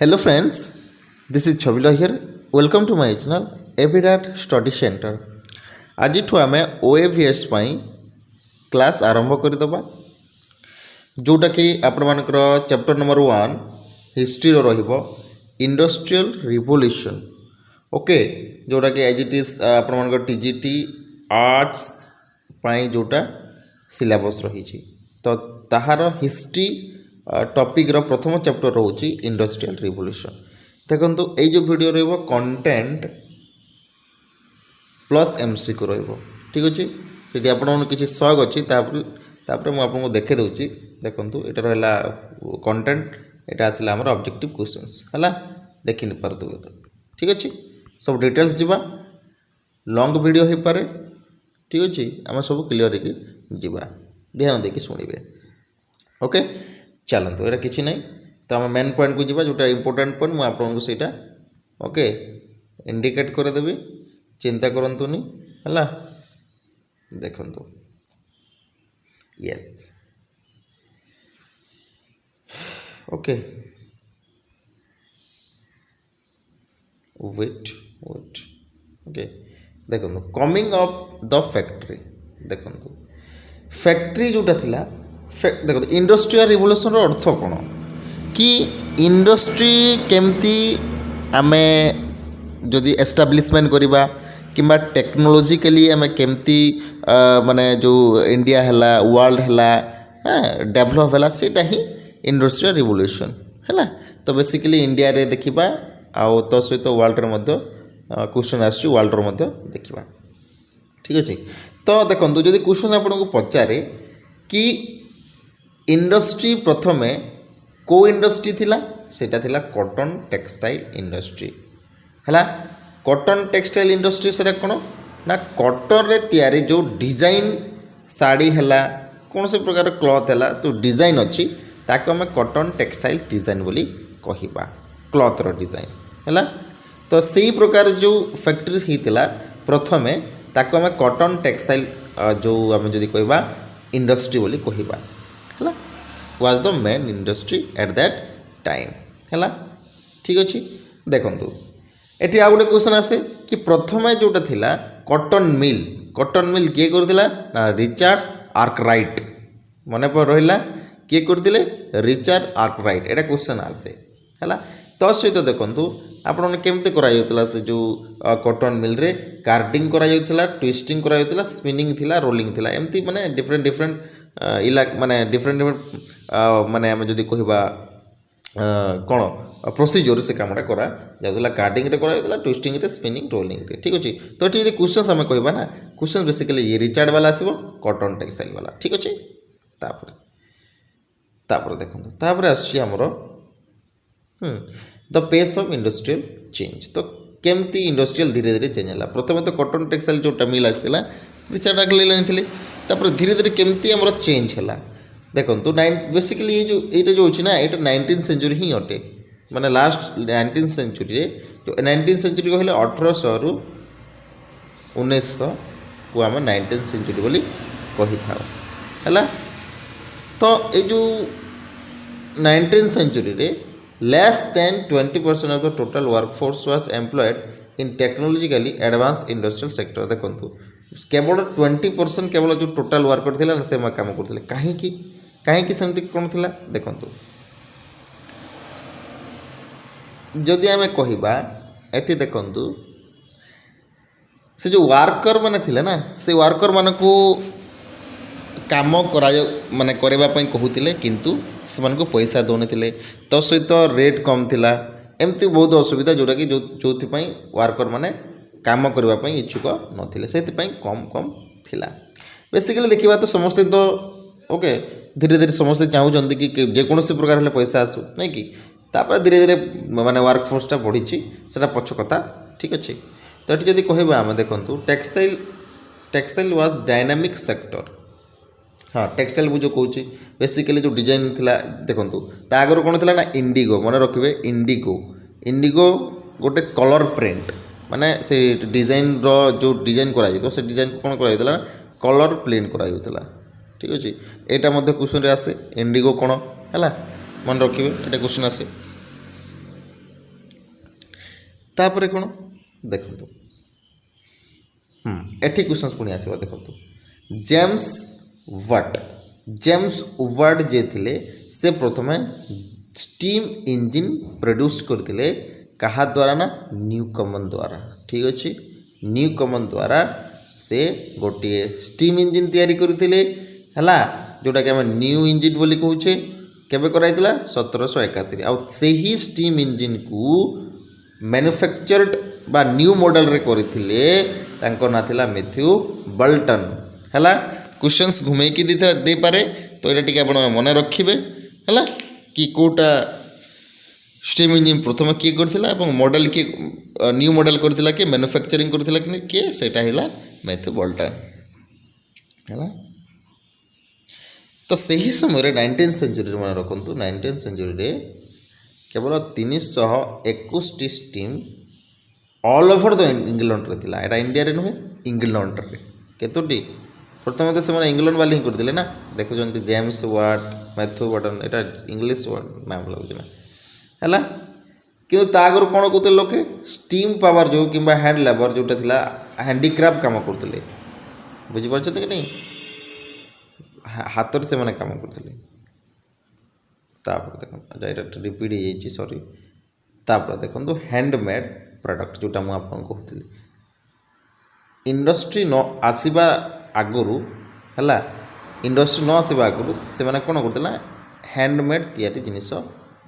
Hello friends, this is Chabila here. Welcome to my channel Evirat Study Center. ଆଜିଠୁ ଆମେ OAVS ପାଇଁ class ଆରମ୍ଭ କରିଦେବା, ଯେଉଁଟାକି ଆପଣମାନଙ୍କର ଚାପ୍ଟର ନମ୍ବର 1 ହିଷ୍ଟ୍ରିର ରହିବ ଇଣ୍ଡଷ୍ଟ୍ରିଆଲ ରିଭଲ୍ୟୁସନ୍। ଓକେ, ଯେଉଁଟାକି ଆଜ୍ ଇଟ୍ ଇଜ୍ ଆପଣମାନଙ୍କର TGT ଆର୍ଟ୍ସ ପାଇଁ ଯେଉଁଟା ସିଲାବସ୍ ରହିଛି, ତ ତାହାର ହିଷ୍ଟ୍ରି ଟପିକ୍ର ପ୍ରଥମ ଚାପ୍ଟର ରହୁଛି ଇଣ୍ଡଷ୍ଟ୍ରିଆଲ ରିଭଲ୍ୟୁସନ୍। ଦେଖନ୍ତୁ, ଏଇ ଯେଉଁ ଭିଡ଼ିଓ ରହିବ କଣ୍ଟେଣ୍ଟ ପ୍ଲସ୍ MCQ ରହିବ, ଠିକ୍ ଅଛି। ଯଦି ଆପଣଙ୍କର କିଛି ସକ୍ ଅଛି ତାପରେ ମୁଁ ଆପଣଙ୍କୁ ଦେଖାଇ ଦେଉଛି। ଦେଖନ୍ତୁ, ଏଇଟା ରହିଲା କଣ୍ଟେଣ୍ଟ, ଏଇଟା ଆସିଲା ଆମର ଅବଜେକ୍ଟିଭ୍ କ୍ୱେଶ୍ଚନ୍ସ, ହେଲା, ଦେଖି ପାରୁଥିବେ ତ, ଠିକ୍ ଅଛି। ସବୁ ଡିଟେଲ୍ସ ଯିବା, ଲଙ୍ଗ ଭିଡ଼ିଓ ହୋଇପାରେ, ଠିକ୍ ଅଛି। ଆମେ ସବୁ କ୍ଲିଅର୍ ହେଇକି ଯିବା, ଧ୍ୟାନ ଦେଇକି ଶୁଣିବେ। ଓକେ, ଚାଲନ୍ତୁ, ଏଇଟା କିଛି ନାହିଁ, ତ ଆମେ ମେନ୍ ପଏଣ୍ଟକୁ ଯିବା, ଯେଉଁଟା ଇମ୍ପୋର୍ଟାଣ୍ଟ ପଏଣ୍ଟ। ମୁଁ ଆପଣଙ୍କୁ ସେଇଟା ଓକେ ଇଣ୍ଡିକେଟ୍ କରିଦେବି, ଚିନ୍ତା କରନ୍ତୁନି, ହେଲା। ଦେଖନ୍ତୁ, ୟେସ୍, ଓକେ, ୱେଟ୍ ଓକେ। ଦେଖନ୍ତୁ, କମିଂ ଅଫ୍ ଦ ଫ୍ୟାକ୍ଟ୍ରି। ଦେଖନ୍ତୁ, ଫ୍ୟାକ୍ଟ୍ରି ଯେଉଁଟା ଥିଲା, ଦେଖନ୍ତୁ, ଇଣ୍ଡଷ୍ଟ୍ରିଆଲ ରିଭଲ୍ୟୁସନ୍ର ଅର୍ଥ କ'ଣ କି ଇଣ୍ଡଷ୍ଟ୍ରି କେମିତି ଆମେ ଯଦି ଏଷ୍ଟାବ୍ଲିଶମେଣ୍ଟ କରିବା କିମ୍ବା ଟେକ୍ନୋଲୋଜିକାଲି ଆମେ କେମିତି ମାନେ ଯେଉଁ ଇଣ୍ଡିଆ ହେଲା, ୱାର୍ଲଡ଼ ହେଲା, ଡେଭଲପ୍ ହେଲା, ସେଇଟା ହିଁ ଇଣ୍ଡଷ୍ଟ୍ରିଆଲ ରିଭଲ୍ୟୁସନ୍, ହେଲା। ତ ବେସିକାଲି ଇଣ୍ଡିଆରେ ଦେଖିବା, ଆଉ ତା ସହିତ ୱାର୍ଲଡ଼ରେ ମଧ୍ୟ କ୍ୱେଶ୍ଚନ୍ ଆସୁଛି, ୱାର୍ଲଡ଼ର ମଧ୍ୟ ଦେଖିବା, ଠିକ୍ ଅଛି। ତ ଦେଖନ୍ତୁ, ଯଦି କ୍ୱେଶ୍ଚନ୍ ଆପଣଙ୍କୁ ପଚାରେ କି ଇଣ୍ଡଷ୍ଟ୍ରି ପ୍ରଥମେ କେଉଁ ଇଣ୍ଡଷ୍ଟ୍ରି ଥିଲା, ସେଇଟା ଥିଲା କଟନ୍ ଟେକ୍ସଟାଇଲ୍ ଇଣ୍ଡଷ୍ଟ୍ରି, ହେଲା। କଟନ୍ ଟେକ୍ସଟାଇଲ୍ ଇଣ୍ଡଷ୍ଟ୍ରି ସେଇଟା କ'ଣ ନା, କଟନ୍ରେ ତିଆରି ଯେଉଁ ଡିଜାଇନ୍ ଶାଢ଼ୀ ହେଲା, କୌଣସି ପ୍ରକାର କ୍ଲଥ୍ ହେଲା, ଯେଉଁ ଡିଜାଇନ୍ ଅଛି ତାକୁ ଆମେ କଟନ୍ ଟେକ୍ସଟାଇଲ୍ ଡିଜାଇନ୍ ବୋଲି କହିବା, କ୍ଲଥ୍ର ଡିଜାଇନ୍, ହେଲା। ତ ସେଇ ପ୍ରକାର ଯେଉଁ ଫ୍ୟାକ୍ଟ୍ରି ହେଇଥିଲା ପ୍ରଥମେ, ତାକୁ ଆମେ କଟନ୍ ଟେକ୍ସଟାଇଲ୍ ଯେଉଁ ଆମେ ଯଦି କହିବା ଇଣ୍ଡଷ୍ଟ୍ରି ବୋଲି କହିବା, ହେଲା। Was the main industry at that time, ହେଲା, ଠିକ୍ ଅଛି। ଦେଖନ୍ତୁ, ଏଠି ଆଉ ଗୋଟେ କ୍ୱେଶ୍ଚନ୍ ଆସେ କି ପ୍ରଥମେ ଯେଉଁଟା ଥିଲା କଟନ୍ ମିଲ୍ କିଏ କରୁଥିଲା ନା ରିଚାର୍ଡ ଆର୍କରାଇଟ୍। ମନେ ରହିଲା, କିଏ କରିଥିଲେ? ରିଚାର୍ଡ ଆର୍କରାଇଟ୍। ଏଇଟା କ୍ୱେଶ୍ଚନ୍ ଆସେ, ହେଲା। ତା ସହିତ ଦେଖନ୍ତୁ, ଆପଣମାନେ କେମିତି କରାଯାଉଥିଲା ସେ ଯେଉଁ କଟନ୍ ମିଲ୍ରେ କାର୍ଡ଼ିଂ କରାଯାଉଥିଲା, ଟ୍ୱିଷ୍ଟିଂ କରାଯାଉଥିଲା, ସ୍ପିନିଂ ଥିଲା, ରୋଲିଂ ଥିଲା, ଏମିତି ମାନେ ଡିଫରେଣ୍ଟ ମାନେ ଡିଫରେଣ୍ଟ ମାନେ ଆମେ ଯଦି କହିବା କ'ଣ ପ୍ରୋସିଜିଓର ସେ କାମଟା କରାଯାଉଥିଲା। କାର୍ଡ଼ିଂରେ କରାଯାଉଥିଲା, ଟ୍ୱିଷ୍ଟିଂରେ, ସ୍ପିନିଂ, ରୋଲିଂରେ, ଠିକ୍ ଅଛି। ତ ଏଠି ଯଦି କ୍ୱେଶ୍ଚନ୍ସ ଆମେ କହିବା ନା, କ୍ୱେଶ୍ଚନ୍ ବେସିକାଲି ଇଏ ରିଚାର୍ଡ ବାଲା ଆସିବ, କଟନ୍ ଟେକ୍ସଟାଇଲ୍ ବାଲା, ଠିକ୍ ଅଛି। ତାପରେ ଦେଖନ୍ତୁ, ତାପରେ ଆସୁଛି ଆମର ଦ ପେସ୍ ଅଫ୍ ଇଣ୍ଡଷ୍ଟ୍ରିଆଲ ଚେଞ୍ଜ। ତ କେମିତି ଇଣ୍ଡଷ୍ଟ୍ରିଆଲ ଧୀରେ ଧୀରେ ଚେଞ୍ଜ ହେଲା। ପ୍ରଥମେ ତ କଟନ୍ ଟେକ୍ସଟାଇଲ୍ ଯେଉଁଟା ମିଲ୍ ଆସିଥିଲା, ରିଚାର୍ଡ ଆର୍କରାଇଟ୍ ଆଣିଥିଲେ। ତାପରେ ଧୀରେ ଧୀରେ କେମିତି ଆମର ଚେଞ୍ଜ ହେଲା। ଦେଖନ୍ତୁ, ବେସିକାଲି ଏଇଟା ଯେଉଁ ଅଛି ନା, ଏଇଟା 19th ସେଞ୍ଚୁରୀ ହିଁ ଅଟେ, ମାନେ ଲାଷ୍ଟ 19th ସେଞ୍ଚୁରୀରେ। 19th ସେଞ୍ଚୁରୀ କହିଲେ 1800ରୁ 1900କୁ ଆମେ 19th ସେଞ୍ଚୁରୀ ବୋଲି କହିଥାଉ, ହେଲା। ତ ଏଇ ଯେଉଁ 19th ସେଞ୍ଚୁରୀରେ less than 20% of the total workforce was employed in technologically advanced industrial sector। ଦେଖନ୍ତୁ, କେବଳ 20% କେବଳ ଯେଉଁ ଟୋଟାଲ ୱାର୍କର ଥିଲା ନା, ସେ କାମ କରୁଥିଲେ। କାହିଁକି ସେମିତି କ'ଣ ଥିଲା? ଦେଖନ୍ତୁ, ଯଦି ଆମେ କହିବା ଏଠି ଦେଖନ୍ତୁ, ସେ ଯେଉଁ ୱାର୍କର ମାନେ ଥିଲେ ନା, ସେ ୱାର୍କର ମାନଙ୍କୁ କାମ ମାନେ କରିବା ପାଇଁ କହୁଥିଲେ, କିନ୍ତୁ ସେମାନଙ୍କୁ ପଇସା ଦେଉନଥିଲେ। ତା ସହିତ ରେଟ୍ କମ୍ ଥିଲା, ଏମିତି ବହୁତ ଅସୁବିଧା, ଯେଉଁଟାକି ଯେଉଁଥିପାଇଁ ୱାର୍କର ମାନେ କାମ କରିବା ପାଇଁ ଇଚ୍ଛୁକ ନଥିଲେ, ସେଥିପାଇଁ କମ୍ ଥିଲା। ବେସିକାଲି ଦେଖିବା ତ ସମସ୍ତେ ତ ଓକେ, ଧୀରେ ଧୀରେ ସମସ୍ତେ ଚାହୁଁଛନ୍ତି କି ଯେକୌଣସି ପ୍ରକାର ହେଲେ ପଇସା ଆସୁ, ନାଇଁ କି। ତାପରେ ଧୀରେ ଧୀରେ ମାନେ ୱାର୍କ ଫୋର୍ସଟା ବଢ଼ିଛି, ସେଇଟା ପଛ କଥା, ଠିକ୍ ଅଛି। ତ ଏଠି ଯଦି କହିବା ଆମେ, ଦେଖନ୍ତୁ, ଟେକ୍ସଟାଇଲ୍ ୱାଜ୍ ଡାଇନାମିକ୍ ସେକ୍ଟର। ହଁ, ଟେକ୍ସଟାଇଲ୍ ମୁଁ ଯେଉଁ କହୁଛି, ବେସିକାଲି ଯେଉଁ ଡିଜାଇନ୍ ଥିଲା, ଦେଖନ୍ତୁ, ତା ଆଗରୁ କ'ଣ ଥିଲା ନା ଇଣ୍ଡିଗୋ। ମନେ ରଖିବେ, ଇଣ୍ଡିଗୋ ଗୋଟେ କଲର୍ ପ୍ରିଣ୍ଟ, ମାନେ ସେ ଡିଜାଇନ୍ର ଯେଉଁ ଡିଜାଇନ୍ କରାଯାଇଥିବ, ସେ ଡିଜାଇନ୍କୁ କ'ଣ କରାଯାଉଥିଲା, କଲର୍ ପ୍ରିଣ୍ଟ କରାଯାଉଥିଲା, ଠିକ୍ ଅଛି। ଏଇଟା ମଧ୍ୟ କ୍ୱେଶ୍ଚନ୍ରେ ଆସେ, ଇଣ୍ଡିଗୋ କ'ଣ, ହେଲା, ମନେ ରଖିବେ, ଏଇଟା କ୍ୱେଶ୍ଚନ୍ ଆସେ। तापर कौन देखो एठी क्वेश्चन पुणी आसो देखो जेम्स वाट जे थिले से प्रथमे स्टीम इंजिन प्रोड्यूस करथिले कहा द्वारा ना न्यूकमन द्वारा। ठीक अच्छे न्यूकमन द्वारा से गोटे स्टीम इंजिन तैयारी करथिले हला जोटा कि आम न्यू इंजिन बोली कहूचे केबे कराइतिला 1781 आ सेही स्टीम इंजिन को मैन्युफैक्चर्ड बा न्यू मॉडल रे करथिले तांको ना थिला मैथ्यू बोल्टन हला क्वेश्चंस घुमे की दे पारे तो ये टिके आपण मन रखिबे हला कि कोटा स्टीम इंजिन प्रथम किए करथिला एवं मॉडल के न्यू मॉडल करथिला के मैन्युफैक्चरिंग करथिला कि के सेटा हिला मैथ्यू बोल्टन हला। तो सही समय 19th सेंचुरी मन रखंतु 19th सेंचुरी रे केवल 321 steam all over the England रे थिला एटा इंडिया रे नुहे इंग्लैंड रे केतोटी प्रथम तो से इंग्लैंड वाली करते ना देखुं जेम्स वाट मैथ्यू बोल्टन एटा इंग्लिश वर्ड नाम लगुना है कि आगर कौन कहते लोके स्टीम पावर जो कि हैंड लेबर जोटा थिला हैंडीक्राफ्ट काम करते बुझीपार कि नहीं हाथ से मैंने काम करते देख रिपीट हो सॉरी तापर देखो हैंडमेड प्रोडक्ट जोटा मुझे आपको कहती इंडस्ट्री न आसवा आगु है इंडस्ट्री न आसवा आगु से कौन करते हैंडमेड तैयारी जिनिस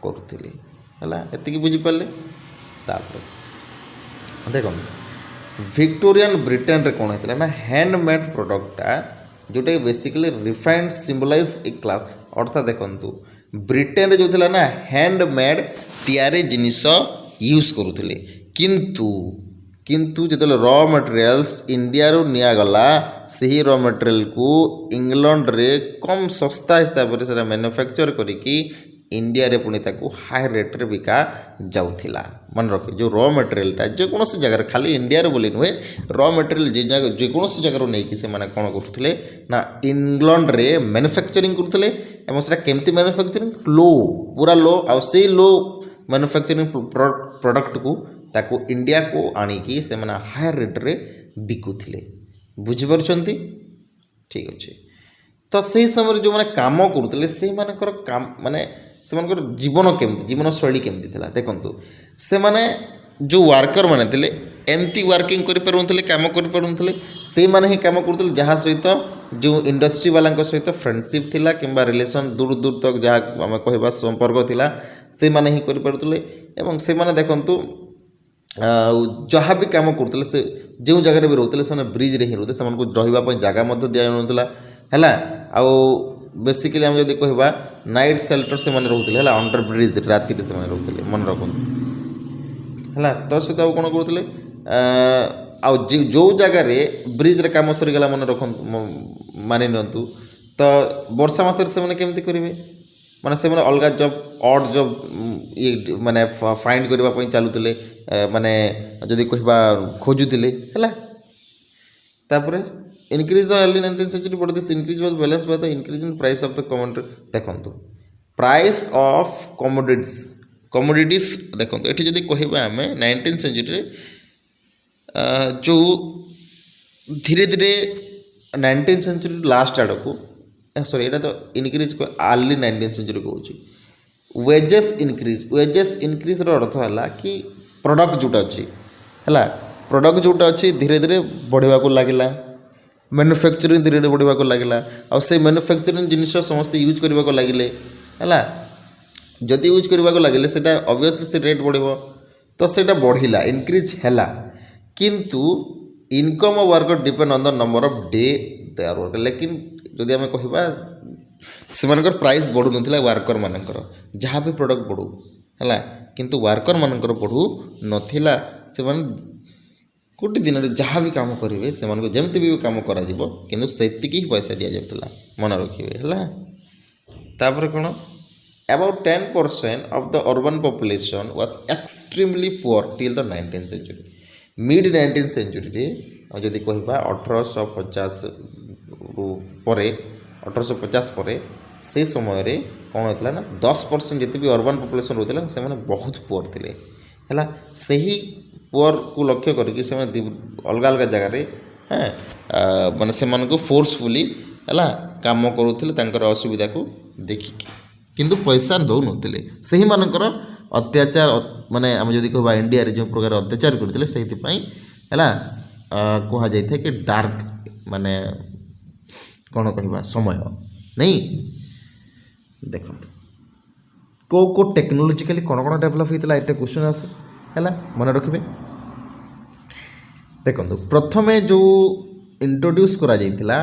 करुले है एति बुझीपारे देख विक्टोरियन ब्रिटेन रे कौन होता ना हैंडमेड प्रोडक्टा जोटा कि बेसिकली रिफाइंड सिम्बलाइज ए क्लास अर्थात देखु ब्रिटेन जो थिला ना हैंडमेड तैयारी जिनिस यूज करुले किंतु जो रॉ मटेरियल्स इंडिया रू निगला से रॉ मटेरियल को इंग्लैंड रे कम सस्ता हिसाब से मैन्युफैक्चर करिकी इंडिया रे पुणी ताकू हाई रेट रे बिका जाउथिला मन रखे जो रॉ मटेरियलटा जेकोसी जगह खाली इंडिया रे बोली नुहे रॉ मटेरियल जेकोसी जगह नहीं कि से माने कौन करुले ना इंग्लैंड रे मैन्युफैक्चरिंग करुले एवं सेटा केमती मैन्युफैक्चरिंग लो पूरा लो आ से लो मैन्युफैक्चरिंग प्रोडक्ट को ताकू इंडिया को आनिकी से माने हाई रेट रे बिकुथिले बुझिपारुछंती ठीक अच्छे। तो से समय जो मैंने काम करुले से मानकर काम माने से जीवन केमती जीवन शैली केमती थिला देखंतु से माने जो वर्कर माने थिले एमती वर्किंग करि पारुनथले काम करि पारुनथले से माने ही काम करुले जहाँ सहित जो इंडस्ट्री वाला सहित फ्रेंडशिप थिला किंबा रिलेशन दूर दूर तक जहाँ आम कहवा संपर्क थिला से माने ही करि पारुथले एवं से माने देखंतु जहाँ भी काम करुले से जो जगह भी रोते से ब्रिज रे ही रोते से रही जगह दिया है आउ बेसिकली आम जब कहवा नाइट सेल्टर से मैंने रोते हैं अंडर ब्रिज राति से रोते मन रखु है तो सहित आउ कौन करुले जो जगार ब्रिज रे काम सरीगला मन रख मानि नियंतु तो वर्षा मस से केमती करेंगे माने से अलग जब ऑड जब ये माने फाइंड करने चलुले माने जदि कहवा खोजुले है तापर increase the early 19th century but this increase was balanced by the increase in price of the commodity देखो price of commodities देखो ये जदि कहवा आम 19th century जो धीरे धीरे 19th century लास्ट आड़ को सॉरी यहाँ तो इनक्रीज अर्ली 19th century कहूँ वेजेस इनक्रीज अर्थ है कि प्रोडक्ट जोटा अच्छी है प्रोडक्ट जोटा अच्छी धीरे धीरे बढ़ा लगे मैन्युफैक्चरिंग धीरे धीरे बढ़ा लगे आ से मैन्युफैक्चरिंग जिनिस समस्ते यूज करने को लगे है जदि यूज करने को लगे से ऑब्वियसली से रेट बढ़ तो से बढ़ला इनक्रीज है किंतु income of worker depend on the number of day they are work लेकिन जदि आम कहवा से प्राइस बढ़ू ना वर्कर मानकर जहाँ भी प्रोडक्ट बढ़ू है किंतु वर्कर मानकर बढ़ू नाला से गोटे दिन में जहाँ भी काम करेंगे से जमी भी कम कर ही पैसा दि जाता मन रखिए है तापर कौन about 10% of the urban population was extremely poor till the 19th century mid 19th century जदि कहवा 1850 पर 1850 पर से समय कौन होता ना 10% जिते भी अर्बन पॉपुलेशन रोला से बहुत पुअर थे है से ही ପୁଅରକୁ ଲକ୍ଷ୍ୟ କରିକି ସେମାନେ ଅଲଗା ଅଲଗା ଜାଗାରେ ମାନେ ସେମାନଙ୍କୁ ଫୋର୍ସଫୁଲି ହେଲା କାମ କରୁଥିଲେ ତାଙ୍କର ଅସୁବିଧାକୁ ଦେଖିକି, କିନ୍ତୁ ପଇସା ଦେଉନଥିଲେ। ସେହିମାନଙ୍କର ଅତ୍ୟାଚାର ମାନେ ଆମେ ଯଦି କହିବା ଇଣ୍ଡିଆରେ ଯେଉଁ ପ୍ରକାର ଅତ୍ୟାଚାର କରିଥିଲେ ସେଇଥିପାଇଁ ହେଲା କୁହାଯାଇଥାଏ କି ଡାର୍କ ମାନେ କ'ଣ କହିବା ସମୟ ନାଇଁ। ଦେଖନ୍ତୁ କେଉଁ ଟେକ୍ନୋଲୋଜିକାଲି କ'ଣ କ'ଣ ଡେଭଲପ୍ ହେଇଥିଲା ଏଇଟା କ୍ୱେଶ୍ଚନ୍ ଆସେ ହେଲା, ମନେ ରଖିବେ। ଦେଖନ୍ତୁ ପ୍ରଥମେ ଯେଉଁ ଇଣ୍ଟ୍ରୋଡ୍ୟୁସ୍ କରାଯାଇଥିଲା,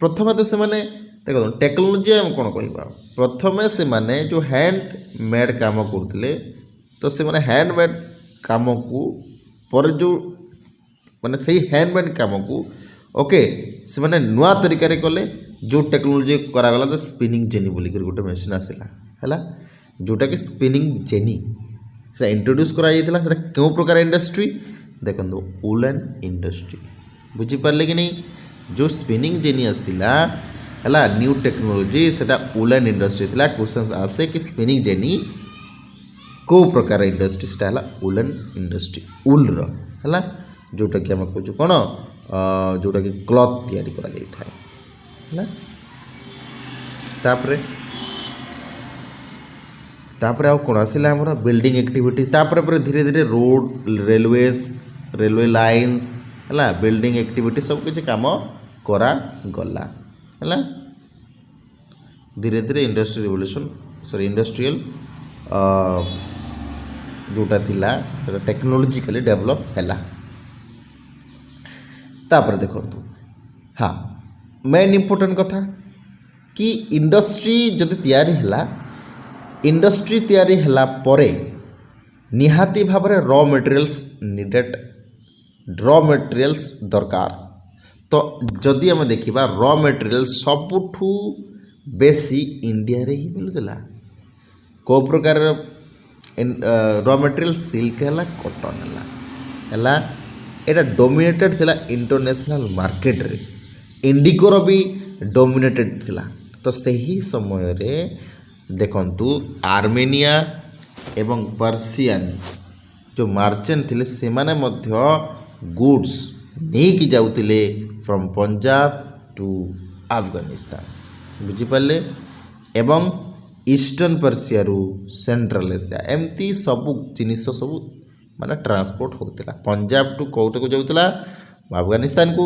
ପ୍ରଥମେ ତ ସେମାନେ ଦେଖନ୍ତୁ ଟେକ୍ନୋଲୋଜି ଆମେ କ'ଣ କହିବା, ପ୍ରଥମେ ସେମାନେ ଯେଉଁ ହ୍ୟାଣ୍ଡ ମେଡ଼୍ କାମ କରୁଥିଲେ ତ ସେମାନେ ହ୍ୟାଣ୍ଡ ମେଡ଼୍ କାମକୁ ପରେ ଯେଉଁ ମାନେ ସେଇ ହ୍ୟାଣ୍ଡ ମେଡ଼୍ କାମକୁ ଓକେ ସେମାନେ ନୂଆ ତରିକାରେ କଲେ। ଯେଉଁ ଟେକ୍ନୋଲୋଜି କରାଗଲା ତ ସ୍ପିନିଂ ଜେନି ବୋଲିକରି ଗୋଟେ ମେସିନ୍ ଆସିଲା ହେଲା, ଯେଉଁଟାକି ସ୍ପିନିଂ ଜେନି ସେଟା ଇଣ୍ଟ୍ରୋଡ୍ୟୁସ୍ କରାଯାଇଥିଲା। ସେଟା କେଉଁ ପ୍ରକାର ଇଣ୍ଡଷ୍ଟ୍ରି ଦେଖନ୍ତୁ ଉଲେନ୍ ଇଣ୍ଡଷ୍ଟ୍ରି, ବୁଝିପାରିଲେ କି ନାହିଁ। ଯେଉଁ ସ୍ପିନିଂ ଜେନି ଆସିଥିଲା ହେଲା ନ୍ୟୁ ଟେକ୍ନୋଲୋଜି ସେଟା ଉଲେନ୍ ଇଣ୍ଡଷ୍ଟ୍ରି ଥିଲା। କ୍ୱେଶ୍ଚନ୍ ଆସେ କି ସ୍ପିନିଂ ଜେନି କେଉଁ ପ୍ରକାର ଇଣ୍ଡଷ୍ଟ୍ରି, ସେଟା ହେଲା ଉଲେନ୍ ଇଣ୍ଡଷ୍ଟ୍ରି ଉଲ୍ର ହେଲା, ଯେଉଁଟାକି ଆମେ କହୁଛୁ କ'ଣ ଯେଉଁଟାକି କ୍ଲଥ୍ ତିଆରି କରାଯାଇଥାଏ ହେଲା। ତାପରେ ଆଉ କ'ଣ ଆସିଲା ଆମର ବିଲ୍ଡିଂ ଆକ୍ଟିଭିଟି। ତାପରେ ପରେ ଧୀରେ ଧୀରେ ରୋଡ଼ ରେଲୱେ ଲାଇନ୍ସ ହେଲା ବିଲ୍ଡିଂ ଆକ୍ଟିଭିଟି ସବୁକିଛି କାମ କରାଗଲା ହେଲା। ଧୀରେ ଧୀରେ ଇଣ୍ଡଷ୍ଟ୍ରିଆଲ ଯେଉଁଟା ଥିଲା ସେଟା ଟେକ୍ନୋଲୋଜିକାଲି ଡେଭଲପ୍ ହେଲା। ତାପରେ ଦେଖନ୍ତୁ ମେନ୍ ଇମ୍ପୋର୍ଟାଣ୍ଟ କଥା କି ଇଣ୍ଡଷ୍ଟ୍ରି ଯଦି ତିଆରି ହେଲା, ଇଣ୍ଡଷ୍ଟ୍ରି ତିଆରି ହେଲା ପରେ ନିହାତି ଭାବରେ ର ମେଟେରିଆଲ୍ସ ଦରକାର। ତ ଯଦି ଆମେ ଦେଖିବା ର ମେଟେରିଆଲ୍ସ ସବୁଠୁ ବେଶୀ ଇଣ୍ଡିଆରେ ହିଁ ମିଳୁଥିଲା। କେଉଁ ପ୍ରକାର ର ମେଟେରିଆଲ୍ ସିଲ୍କ ହେଲା, କଟନ୍ ହେଲା ଏଇଟା ଡୋମିନେଟେଡ଼୍ ଥିଲା ଇଣ୍ଟରନ୍ୟାସନାଲ୍ ମାର୍କେଟରେ। ଇଣ୍ଡିଗୋର ବି ଡୋମିନେଟେଡ଼୍ ଥିଲା। ତ ସେହି ସମୟରେ ଦେଖନ୍ତୁ ଆର୍ମେନିଆ ଏବଂ ପର୍ସିଆନ୍ ଯେଉଁ ମାର୍ଚେଣ୍ଟ ଥିଲେ ସେମାନେ ମଧ୍ୟ ଗୁଡ୍ସ ନେଇକି ଯାଉଥିଲେ ଫ୍ରମ୍ ପଞ୍ଜାବ ଟୁ ଆଫଗାନିସ୍ତାନ, ବୁଝିପାରିଲେ। ଏବଂ ଇଷ୍ଟର୍ଣ୍ଣ ପର୍ସିଆରୁ ସେଣ୍ଟ୍ରାଲ୍ ଏସିଆ ଏମିତି ସବୁ ଜିନିଷ ସବୁ ମାନେ ଟ୍ରାନ୍ସପୋର୍ଟ ହେଉଥିଲା। ପଞ୍ଜାବ ଟୁ କେଉଁଟାକୁ ଯାଉଥିଲା ଆଫଗାନିସ୍ତାନକୁ,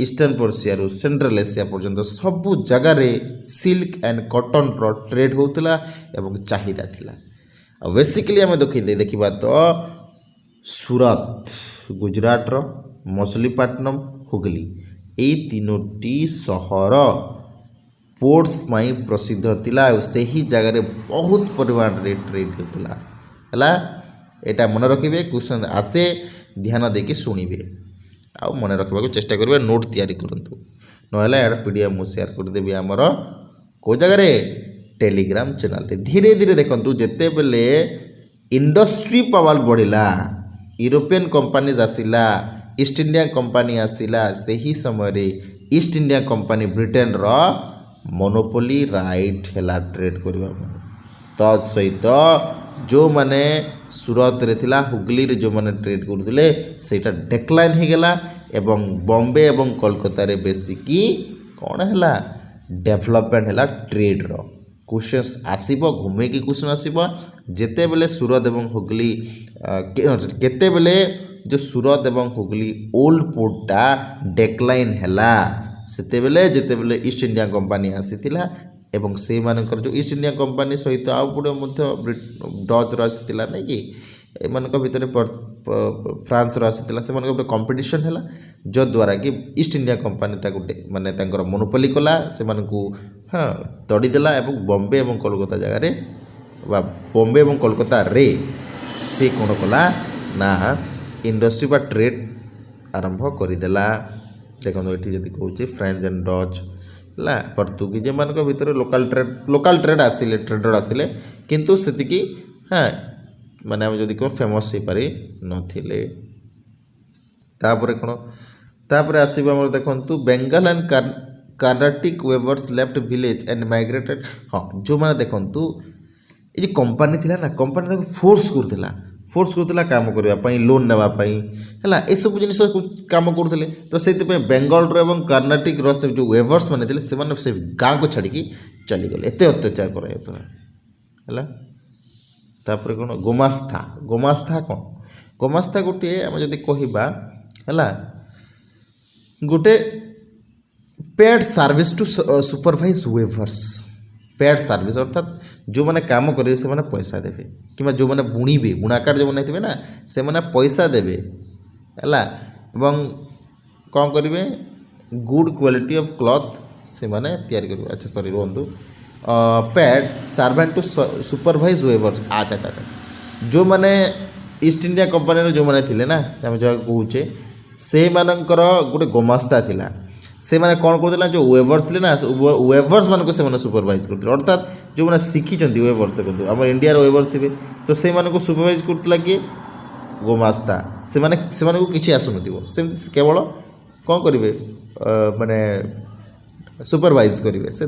ଇଷ୍ଟର୍ଣ୍ଣ ପର୍ସିଆରୁ ସେଣ୍ଟ୍ରାଲ୍ ଏସିଆ ପର୍ଯ୍ୟନ୍ତ ସବୁ ଜାଗାରେ ସିଲ୍କ ଆଣ୍ଡ କଟନ୍ର ଟ୍ରେଡ୍ ହେଉଥିଲା ଏବଂ ଚାହିଦା ଥିଲା। ଆଉ ବେସିକାଲି ଆମେ ଦେଖିବା ତ ସୁରତ ଗୁଜରାଟର, ମଛଲିପଟ୍ଟନମ୍, ହୁଗଲି ଏଇ ତିନୋଟି ସହର ପୋର୍ଟସ୍ ପାଇଁ ପ୍ରସିଦ୍ଧ ଥିଲା ଆଉ ସେହି ଜାଗାରେ ବହୁତ ପରିମାଣରେ ଟ୍ରେଡ୍ ହେଉଥିଲା ହେଲା। ଏଇଟା ମନେ ରଖିବେ, କ୍ୱେଶ୍ଚନ୍ ଆସେ ଧ୍ୟାନ ଦେଇକି ଶୁଣିବେ ଆଉ ମନେ ରଖିବାକୁ ଚେଷ୍ଟା କରିବେ, ନୋଟ୍ ତିଆରି କରନ୍ତୁ। ନହେଲେ ଏହାର PDF ମୁଁ ସେୟାର କରିଦେବି ଆମର କେଉଁ ଜାଗାରେ ଟେଲିଗ୍ରାମ ଚ୍ୟାନେଲରେ। ଧୀରେ ଧୀରେ ଦେଖନ୍ତୁ ଯେତେବେଳେ ଇଣ୍ଡଷ୍ଟ୍ରି ପାୱାର ବଢ଼ିଲା, ୟୁରୋପିଆନ୍ କମ୍ପାନିଜ୍ ଆସିଲା, ଇଷ୍ଟ ଇଣ୍ଡିଆ କମ୍ପାନୀ ଆସିଲା, ସେହି ସମୟରେ ଇଷ୍ଟ ଇଣ୍ଡିଆ କମ୍ପାନୀ ବ୍ରିଟେନର ମୋନୋପୋଲି ରାଇଟ୍ ହେଲା ଟ୍ରେଡ୍ କରିବା ପାଇଁ। ତା ସହିତ ଯେଉଁମାନେ ସୁରତରେ ଥିଲା, ହୁଗଲିରେ ଯେଉଁମାନେ ଟ୍ରେଡ୍ କରୁଥିଲେ ସେଇଟା ଡେକ୍ଲାଇନ୍ ହୋଇଗଲା ଏବଂ ବମ୍ବେ ଏବଂ କୋଲକାତାରେ ବେଶିକି କ'ଣ ହେଲା ଡେଭଲପମେଣ୍ଟ ହେଲା ଟ୍ରେଡ୍ର। କ୍ୱେଶ୍ଚନ୍ସ ଆସିବ, ଘୁମେଇକି କ୍ୱେଶ୍ଚନ୍ ଆସିବ ଯେତେବେଳେ ସୁରତ ଏବଂ ହୁଗଲି କେତେବେଳେ ଯେଉଁ ସୁରତ ଏବଂ ହୁଗଲି ଓଲ୍ଡ ପୋର୍ଟଟା ଡେକ୍ଲାଇନ୍ ହେଲା ସେତେବେଳେ ଯେତେବେଳେ ଇଷ୍ଟ ଇଣ୍ଡିଆ କମ୍ପାନୀ ଆସିଥିଲା ଏବଂ ସେଇମାନଙ୍କର ଯେଉଁ ଇଷ୍ଟ ଇଣ୍ଡିଆ କମ୍ପାନୀ ସହିତ ଆଉ ଗୋଟେ ମଧ୍ୟ ଡଚ୍ର ଆସିଥିଲା ନାଇଁ କି, ଏମାନଙ୍କ ଭିତରେ ଫ୍ରାନ୍ସର ଆସିଥିଲା, ସେମାନଙ୍କ ଗୋଟେ କମ୍ପିଟିସନ୍ ହେଲା ଯଦ୍ୱାରା କି ଇଷ୍ଟ ଇଣ୍ଡିଆ କମ୍ପାନୀଟା ଗୋଟେ ମାନେ ତାଙ୍କର ମୋନୋପୋଲି କଲା, ସେମାନଙ୍କୁ ତଡ଼ିଦେଲା ଏବଂ ବମ୍ବେ ଏବଂ କୋଲକାତା ଜାଗାରେ ବା ବମ୍ବେ ଏବଂ କୋଲକାତାରେ ସେ କ'ଣ କଲା ନା ଇଣ୍ଡଷ୍ଟ୍ରି ବା ଟ୍ରେଡ୍ ଆରମ୍ଭ କରିଦେଲା। ଦେଖନ୍ତୁ ଏଠି ଯଦି କହୁଛି ଫ୍ରେଞ୍ଚ ଆଣ୍ଡ ଡଚ୍ ହେଲା, ପର୍ତ୍ତୁଗୀଜ ଏମାନଙ୍କ ଭିତରେ ଲୋକାଲ୍ ଟ୍ରେଡ୍ ଆସିଲେ, ଟ୍ରେଡର୍ ଆସିଲେ, କିନ୍ତୁ ସେତିକି ମାନେ ଆମେ ଯଦି କ'ଣ ଫେମସ୍ ହେଇପାରି ନଥିଲେ। ତାପରେ କ'ଣ, ତାପରେ ଆସିବ ଆମର ଦେଖନ୍ତୁ Bengal and Carnatic weavers left village and migrated. ଯେଉଁମାନେ ଦେଖନ୍ତୁ ଏ ଯେଉଁ କମ୍ପାନୀ ଥିଲା ନା, କମ୍ପାନୀ ତାକୁ ଫୋର୍ସ फोर्स करुला काम करने लोन नापी है ये सब जिन कम करुले तो से बेंगल एवं कर्णाटिक से जो वेवर्स मैंने से गाँ को छाड़ी चलीगले एत अत्याचार कराला तापर कौन गोमास्ता गोमास्ता कौन गोमास्ता गोटे आम जब कहवा है गोटे paid service to supervise weavers paid service अर्थात जो मैंने काम करेंगे से मैंने पैसा देवे कि जो मैंने बुणीबे बुणाकार जो मैंने थे ना से मैंने पैसा देवे है कौन करेंगे गुड क्वालिटी ऑफ क्लॉथ से मैंने तैयारी करेंगे अच्छा सॉरी रुहतु paid servant to supervise weavers अच्छा अच्छा अच्छा जो मैंने ईस्ट इंडिया कंपानी जो मैंने थे ना आम जो कहे से मानकर गोटे गोमास्ता थिला से मैंने कौन करते जो वेवर्स थे ना वेवर्स मान को से सुपरवाइज करते अर्थात जो मैंने शिखी वेवर्स देखो आम इंडिया वेवर्स थे तो से सुपरवाइज करता किए गोमास्ता से किसी आसन केवल कौन करेंगे माने सुपरवाइज करेंगे से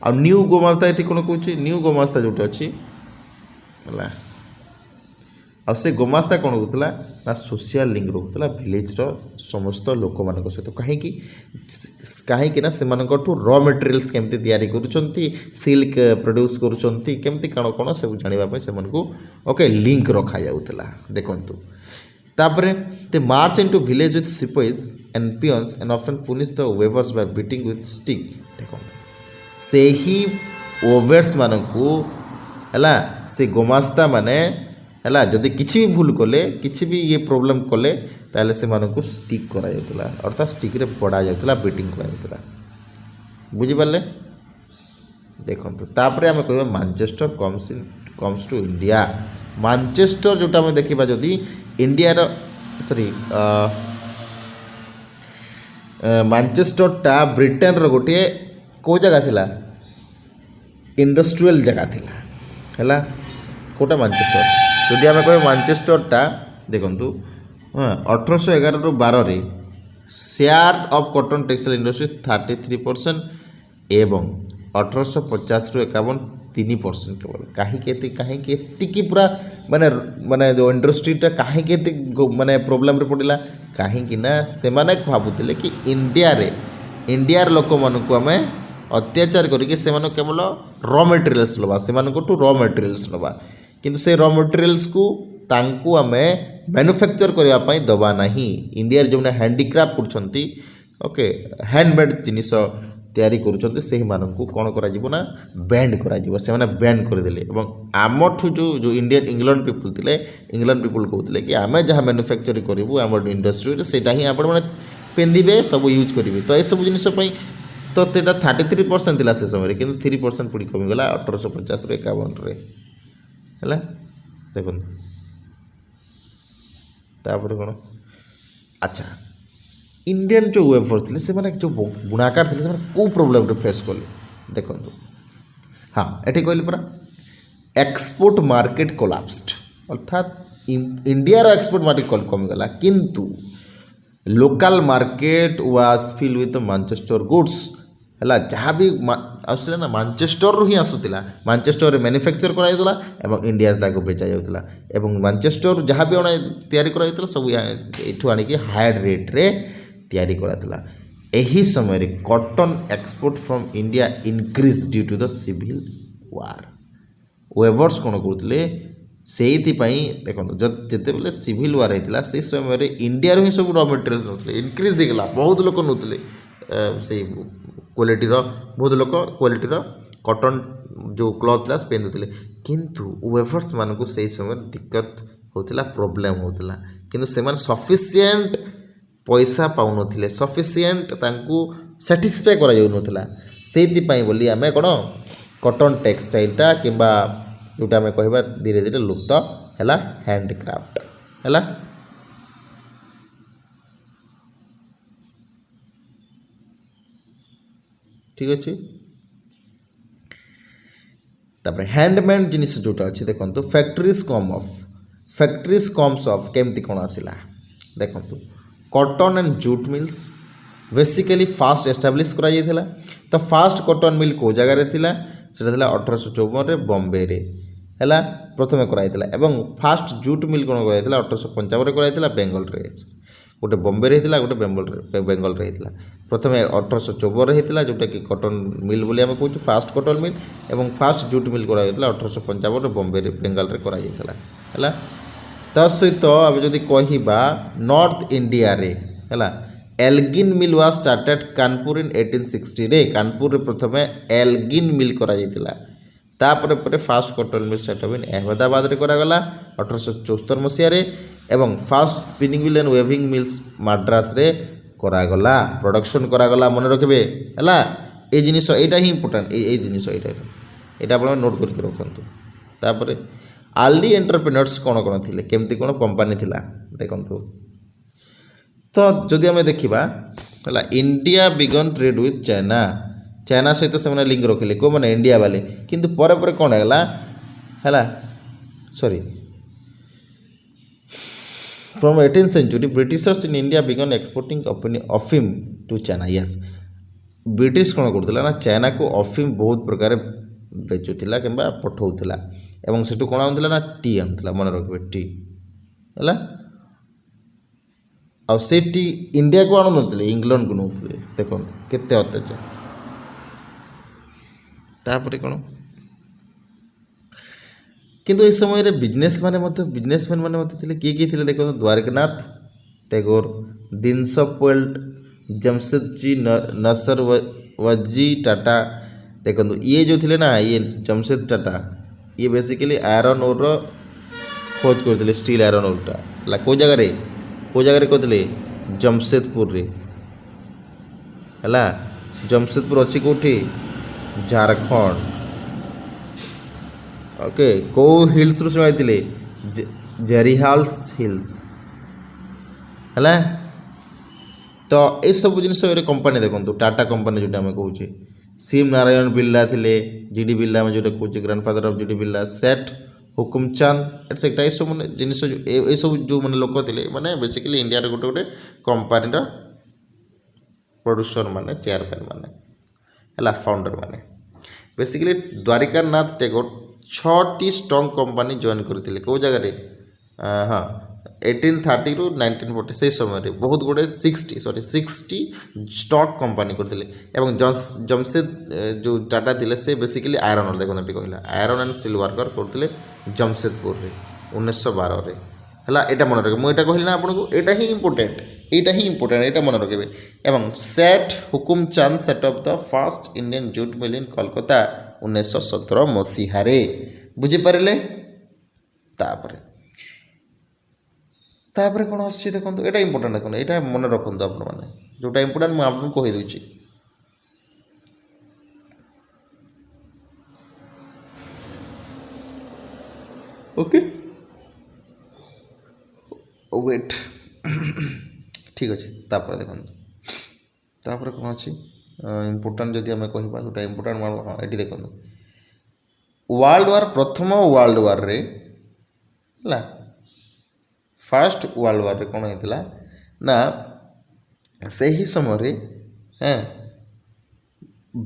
आ न्यू गोमास्ता ये कौन कहे न्यू गोमास्ता जोटे अच्छी है आ से गोमास्ता कौन होता ना सोशल लिंक रोकता विलेज्र समस्त लोक मान सहित कहीं ना से रॉ मटेरियल्स केमती तैयारी करुँच सिल्क प्रोड्यूस करुँच कौन कौन सब जानापी से ओके लिंक रखा जाऊला देखु तापर they march into village with sipahis and peons and often punish the weavers by beating with stick देखो से ही वेवर्स मानू है से गोमास्ता माने है जदि किसी भी भूल कले किसी भी ये प्रोब्लेम कले ताले से मानू स्टिक करा जाउतला अर्थात स्टिक रे पड़ा जाउतला बीटिंग करा जाउतला बुझिपारे देखो तापर आम कह Manchester comes to India Manchester जोटा आम देखा जदि इंडिया सॉरी मानचेस्टरटा ब्रिटेन रो गोटे को जगह थिला इंडस्ट्रियल जगह थिला है कोटा मानचेस्टर जदि आम कह मानचेस्टरटा देखु हाँ 1811 ରୁ 12 share of cotton textile industry 33% एवं 1850 ରୁ 51 3% केवल कहीं पूरा माने माने जो इंडस्ट्रीटा कहीं माने प्रोब्लेम रे पड़िला कहीं ना से माने भाबुतिले कि इंडियार लोक मानक आम अत्याचार करके केवल रॉ मटेरियल्स नवा से रॉ मटेरियल्स नवा किंतु से रॉ मटेरियल्स को तांकु आमे मैन्युफैक्चर करने दबा नहीं इंडिया जो हैंडीक्राफ्ट करछंती ओके हैंडमेड जिनिस तैयारी करुछंती से मानकु कौन करा जीवो ना बैंड करा जीवो से माने बैंड कर देले एवं आमठु जो इंडियन इंग्लैंड पीपल थिले इंग्लैंड पीपल कहते कि आमे जहाँ मैन्युफैक्चर करूँ आम इंडस्ट्री से ही आप पिंधे सब यूज करेंगे तो ये सब जिन तो 33% थिला से समय कि 3% पूरी कमिगला 1850 ରୁ 51 है देखो तापर कौन अच्छा इंडियन जो वेवर्स थे से माने जो बुणाकार थे कौ प्रोब्लेम फेस कले देखो हाँ ये कहली पूरा एक्सपोर्ट मार्केट कोलाप्सड अर्थात इंडिया रो एक्सपोर्ट मार्केट कमिगला किंतु local market was fill with Manchester goods है जहाँ भी आसला ना मानचेस्टर ही आसूला मानचेस्टर मैन्युफैक्चर कराइला एवं इंडिया ताको बेचा जाउतला एवं मानचेस्टर जहाँ भी तैयारी कराइला सब एठू आनिकी हायर रेट रे तैयारी कराइला एही समय रे cotton export from India increase due to the civil war weavers कौन करते से देखो जिते बेले सिविल वार होता से समय इंडिया ही सब रॉ मटेरियल्स नौते इनक्रीज होगा बहुत लोग नौते से क्वालिटीर बहुत लोग क्वालिटीर कॉटन जो क्लॉथ से पिंधुले किंतु वेवर्स मानक से समय दिक्कत होता प्रोब्लेम होता किंतु से सफिशिएंट पैसा पाऊन सफिशिएंट सैटिस्फाई करा से बोली आम कौन कॉटन टेक्सटाइलटा किंबा जोटा आम कह धीरे धीरे लुप्त है हैंडक्राफ्ट है ठीक अच्छे तापर हैंडमेड जिनिस जोटा अच्छे देखो फैक्ट्रीज कम्स ऑफ केमती कौन आसला देखो cotton and jute mills basically fast establish करा तो फास्ट कॉटन मिल को जगार थी 1854 बॉम्बे रे ହେଲା ପ୍ରଥମେ କରାଯାଇଥିଲା ଏବଂ ଫାଷ୍ଟ ଜୁଟ୍ ମିଲ୍ କ'ଣ କରାଯାଇଥିଲା 1855 କରାଯାଇଥିଲା ବେଙ୍ଗଲରେ। ଗୋଟେ ବମ୍ବେରେ ହେଇଥିଲା, ଗୋଟେ ବେଙ୍ଗଲରେ ହେଇଥିଲା। ପ୍ରଥମେ 1854 ହେଇଥିଲା, ଯେଉଁଟାକି କଟନ୍ ମିଲ୍ ବୋଲି ଆମେ କହୁଛୁ, ଫାଷ୍ଟ କଟନ୍ ମିଲ୍, ଏବଂ ଫାଷ୍ଟ ଜୁଟ୍ ମିଲ୍ କରାଯାଇଥିଲା 1855 ବମ୍ବେରେ ବେଙ୍ଗଲରେ କରାଯାଇଥିଲା। ହେଲା ତା ସହିତ ଆମେ ଯଦି କହିବା ନର୍ଥ ଇଣ୍ଡିଆରେ ହେଲା Elgin mill was started Kanpur in 1860ରେ। କାନପୁରରେ ପ୍ରଥମେ ଏଲଗିନ୍ ମିଲ୍ କରାଯାଇଥିଲା। ତାପରେ ପରେ first cotton mill setup in ଅହମ୍ମଦାବାଦରେ କରାଗଲା 1874 ମସିହାରେ ଏବଂ first spinning mill and weaving mills ମାଡ୍ରାସରେ କରାଗଲା, ପ୍ରଡକ୍ସନ୍ କରାଗଲା। ମନେ ରଖିବେ ହେଲା, এই ଜିନିଷ ଏଇଟା ହିଁ ଇମ୍ପୋର୍ଟାଣ୍ଟ। ଏଇ ଜିନିଷ ଏଇଟା ଆପଣ ନୋଟ୍ କରିକି ରଖନ୍ତୁ। ତାପରେ ଆର୍ଲି ଏଣ୍ଟରପ୍ରେନର୍ସ କ'ଣ କ'ଣ ଥିଲେ, କେମିତି କ'ଣ କମ୍ପାନୀ ଥିଲା ଦେଖନ୍ତୁ। ତ ଯଦି ଆମେ ଦେଖିବା ହେଲା India began trade with China. China ସହିତ ସେମାନେ ଲିଙ୍କ ରଖିଲେ କେଉଁମାନେ, ଇଣ୍ଡିଆ ବାଲେ। କିନ୍ତୁ ପରେ ପରେ କ'ଣ ହେଲା ହେଲା ସରି from 18th century Britishers in India began exporting ଅଫିମ୍ to China। yes, British କ'ଣ କରୁଥିଲା ନା ଚାଇନାକୁ ଅଫିମ୍ ବହୁତ ପ୍ରକାର ବେଚୁଥିଲା କିମ୍ବା ପଠାଉଥିଲା ଏବଂ ସେଠୁ କ'ଣ ଆଣୁଥିଲା ନା ଟି ଆଣୁଥିଲା। ମନେ ରଖିବେ ଟି ହେଲା। ଆଉ ସେ ଟି ଇଣ୍ଡିଆକୁ ଆଣୁନଥିଲେ, ଇଂଲଣ୍ଡକୁ ନେଉଥିଲେ। ଦେଖନ୍ତୁ କେତେ ଅତ୍ୟାଚାର। ତାପରେ କ'ଣ, କିନ୍ତୁ ଏ ସମୟରେ ବିଜନେସମ୍ୟାନ୍ ମାନେ ମଧ୍ୟ ଥିଲେ। କିଏ ଥିଲେ ଦେଖନ୍ତୁ, ଦ୍ୱାରକାନାଥ ଟେଗୋର, ଦିନସପୱେଲ୍ଟ, ଜମଶେଦଜୀ ନସରୱଜି ଟାଟା। ଦେଖନ୍ତୁ ଇଏ ଯେଉଁ ଥିଲେ ନା, ଇଏ ଜମଶେଦ ଟାଟା, ଇଏ ବେସିକାଲି ଆୟରନ୍ ଓର୍ର ଖୋଜ କରିଥିଲେ, ଷ୍ଟିଲ୍ ଆୟରନ୍ ଓର୍ଟା ହେଲା। କେଉଁ ଜାଗାରେ କରିଥିଲେ, ଜମଶେଦପୁରରେ ହେଲା। ଜମଶେଦପୁର ଅଛି କେଉଁଠି, ଝାଡ଼ଖଣ୍ଡ। ଓକେ, କେଉଁ ହିଲ୍ସରୁ ସେ ଆଇଥିଲେ, ଜେରିହାଲ୍ସ ହିଲ୍ସ ହେଲା। ତ ଏସବୁ ଜିନିଷ କମ୍ପାନୀ ଦେଖନ୍ତୁ, ଟାଟା କମ୍ପାନୀ ଯେଉଁଟା ଆମେ କହୁଛେ, ସିମ୍ ନାରାୟଣ ବିର୍ଲା ଥିଲେ, ଜିଡି ବିର୍ଲା ଆମେ ଯେଉଁଟା କହୁଛେ, grandfather of GD Birla, Seth Hukumchand etcetera. ଏସବୁ ମାନେ ଜିନିଷ, ଏସବୁ ଯେଉଁମାନେ ଲୋକ ଥିଲେ, ମାନେ ବେସିକାଲି ଇଣ୍ଡିଆର ଗୋଟେ କମ୍ପାନୀର ପ୍ରଡ୍ୟୁସର ମାନେ, ଚେୟାରମ୍ୟାନ୍ ମାନେ ହେଲା, ଫାଉଣ୍ଡର ମାନେ। ବେସିକାଲି ଦ୍ୱାରିକାନାଥ ଟେଗୋର 6ଟି ଷ୍ଟ୍ରଙ୍ଗ କମ୍ପାନୀ ଜଏନ୍ କରିଥିଲେ। କେଉଁ ଜାଗାରେ, ହଁ 1830ରୁ 1940 ସେଇ ସମୟରେ ବହୁତ ଗୁଡ଼ିଏ 60 ଷ୍ଟକ୍ କମ୍ପାନୀ କରିଥିଲେ। ଏବଂ ଜମଶେଦ ଯେଉଁ ଟାଟା ଥିଲେ, ସେ ବେସିକାଲି ଆୟରନ୍, ଦେଖନ୍ତୁ ଏଠି କହିଲା ଆୟରନ୍ ଆଣ୍ଡ ଷ୍ଟିଲ୍ ୱାର୍କର କରୁଥିଲେ ଜମଶେଦପୁରରେ 1912ରେ ହେଲା। ଏଇଟା ମନେ ରଖିବେ, ମୁଁ ଏଇଟା କହିଲି ନା ଆପଣଙ୍କୁ, ଏଇଟା ହିଁ ଇମ୍ପୋର୍ଟାଣ୍ଟ, ଏଇଟା ମନେ ରଖିବେ। ଏବଂ Seth Hukumchand set of the first Indian jute mill in Kolkata 1917 ମସିହାରେ। ବୁଝିପାରିଲେ। ତାପରେ କ'ଣ ଆସୁଛି ଦେଖନ୍ତୁ, ଏଇଟା ଇମ୍ପୋର୍ଟାଣ୍ଟ, ଦେଖନ୍ତୁ ଏଇଟା ମନେ ରଖନ୍ତୁ ଆପଣମାନେ, ଯେଉଁଟା ଇମ୍ପୋର୍ଟାଣ୍ଟ ମୁଁ ଆପଣଙ୍କୁ କହିଦେଉଛି। ଓକେ, ୱେଟ୍ ଠିକ୍ ଅଛି। ତାପରେ ଦେଖନ୍ତୁ, ତାପରେ କ'ଣ ଅଛି ଇମ୍ପୋର୍ଟାଣ୍ଟ, ଯଦି ଆମେ କହିବା ଯେଉଁଟା ଇମ୍ପୋର୍ଟାଣ୍ଟ, ହଁ ଏଠି ଦେଖନ୍ତୁ, ୱାର୍ଲଡ ୱାର୍, ପ୍ରଥମ ୱାର୍ଲଡ ୱାର୍ରେ ହେଲା, ଫାଷ୍ଟ ୱାର୍ଲଡ ୱାର୍ରେ କ'ଣ ହେଇଥିଲା ନା, ସେହି ସମୟରେ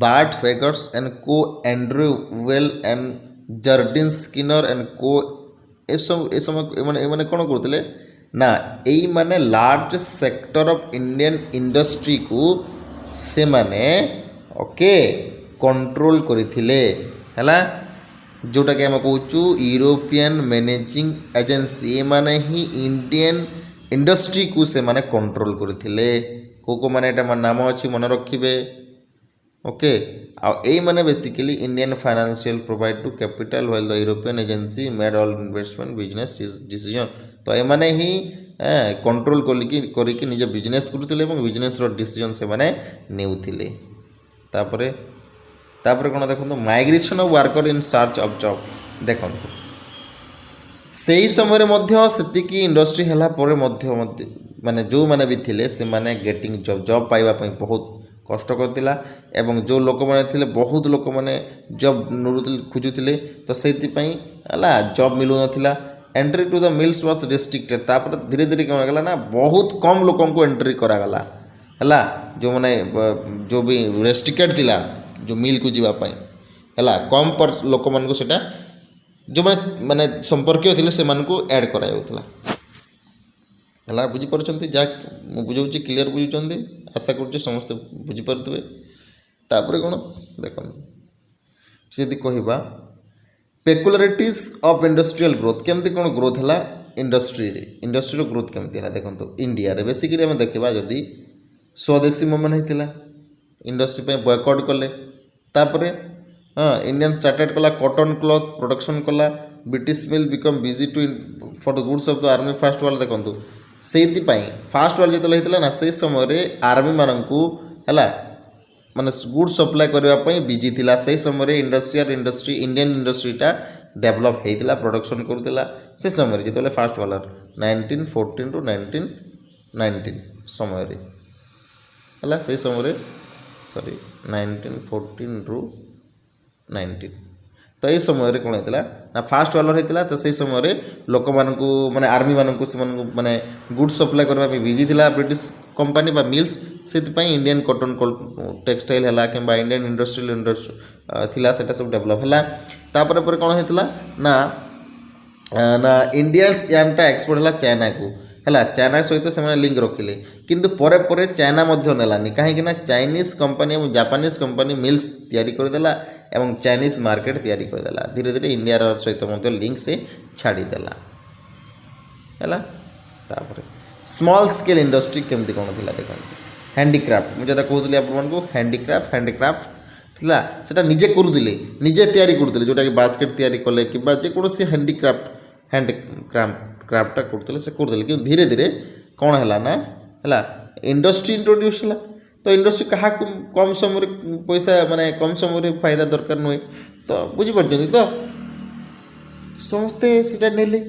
Bird Heilgers and Co, Andrew Yule and Jardine Skinner and Co, ଏମାନେ କ'ଣ କରୁଥିଲେ ନା, ଏଇମାନେ ଲାର୍ଜ ସେକ୍ଟର ଅଫ୍ ଇଣ୍ଡିଆନ୍ ଇଣ୍ଡଷ୍ଟ୍ରିକୁ ସେମାନେ ଓକେ କଣ୍ଟ୍ରୋଲ କରିଥିଲେ ହେଲା। ଯେଉଁଟାକି ଆମେ କହୁଛୁ ୟୁରୋପିଆନ୍ ମ୍ୟାନେଜିଂ ଏଜେନ୍ସି, ଏମାନେ ହିଁ ଇଣ୍ଡିଆନ୍ ଇଣ୍ଡଷ୍ଟ୍ରିକୁ ସେମାନେ କଣ୍ଟ୍ରୋଲ କରିଥିଲେ। କେଉଁମାନେ ଏଇଟା ନାମ ଅଛି ମନେ ରଖିବେ। ଓକେ, ଆଉ ଏଇମାନେ basically Indian financial provide to capital well the European agency made all investment business decision. ତ ଏମାନେ ହିଁ କଣ୍ଟ୍ରୋଲ କରିକି ନିଜ ବିଜନେସ୍ କରୁଥିଲେ ଏବଂ ବିଜନେସ୍ର ଡିସିଜନ୍ ସେମାନେ ନେଉଥିଲେ। ତାପରେ କ'ଣ ଦେଖନ୍ତୁ, migration of worker in search of job. ଦେଖନ୍ତୁ ସେହି ସମୟରେ ମଧ୍ୟ ସେତିକି ଇଣ୍ଡଷ୍ଟ୍ରି ହେଲା ପରେ ମଧ୍ୟ ମାନେ ଯେଉଁମାନେ ବି ଥିଲେ, ସେମାନେ ଗେଟିଂ ଜବ୍ ପାଇବା ପାଇଁ ବହୁତ କଷ୍ଟ କରିଥିଲା। ଏବଂ ଯେଉଁ ଲୋକମାନେ ଥିଲେ, ବହୁତ ଲୋକମାନେ ଜବ୍ ଖୋଜୁଥିଲେ, ତ ସେଇଥିପାଇଁ ହେଲା ଜବ୍ ମିଳୁନଥିଲା। Entry to the mills was restricted. ତାପରେ ଧୀରେ ଧୀରେ କ'ଣ ହେଇଗଲା ନା, ବହୁତ କମ୍ ଲୋକଙ୍କୁ ଏଣ୍ଟ୍ରି କରାଗଲା ହେଲା। ଯେଉଁ ବି ରେଷ୍ଟ୍ରିକ୍ଟେଡ୍ ଥିଲା ଯେଉଁ ମିଲ୍କୁ ଯିବା ପାଇଁ ହେଲା, କମ୍ ଲୋକମାନଙ୍କୁ ସେଇଟା जो माने संपर्क थे से ऐड कराला है बुझीपार जहाँ बुझे क्लीयर बुझुंट आशा कर समस्ते बुझीपारे तापर कौन देख यदि कहवा पेकुलारिटीज ऑफ इंडस्ट्रियल ग्रोथ केमती कौन ग्रोथ है इंडस्ट्री ग्रोथ केमती है देखो इंडिया रे बेसिकली आम देखा जदि स्वदेशी मूवमेंट होता इंडस्ट्री बॉयकॉट कले तापर हाँ इंडियन स्टार्टेड कला कॉटन क्लॉथ प्रोडक्शन कला British mill become busy to for the goods of the army fast वाला देखो से फास्ट वाला जो होता ना से समय आर्मी मानू है माने गुड सप्लाई करने बिजी थिला से समय इंडस्ट्री इंडियन इंडस्ट्रीटा डेवलप होता प्रोडक्शन करूला से समय जो फास्ट वाला 1914 टू 1919 समय है से समय सॉरी 1914 रु 19 तो ये समय कौन होता ना फास्ट वालर होता तो से समय लोक माने आर्मी मानू से माने गुड सप्लाई करने बिजी थिला ब्रिटिश कंपनी बा मिल्स से इंडियन कॉटन टेक्सटाइल है कि इंडियन इंडस्ट्रियल इंडस्ट्री थिला सेटा सब डेवलप है तापर पर कौन होता ना ना इंडियंस यानटा एक्सपोर्ट है चाइना को है चाइना सहित से लिंक रखिले किंतु परे परे चाइना नेलानी कहीं चाइनीज कंपनी और जापानीज कंपनी मिल्स तैयारी करदेला एवं चाइनीज मार्केट तैयारी करदेला धीरे धीरे इंडिया सहित लिंक से छाड़ीदेला है तापर स्मॉल स्केल इंडस्ट्री केमती कौन थी देखो हैंडीक्राफ्ट मुझे कहूली आपको हैंडीक्राफ्ट थिला सेटा निजे करुले निजे तैयारी करुले जोटा कि बास्केट तैयारी कले कि जेकोसी हैंडीक्राफ्टा करते से करदे कि धीरे धीरे कौन है ना है इंडस्ट्री इंट्रोड्यूस है तो इंडस्ट्री क्या कम समय पैसा माने कम समय फायदा दरकार नुहे तो बुझीपार तो समस्ते सीटा नेले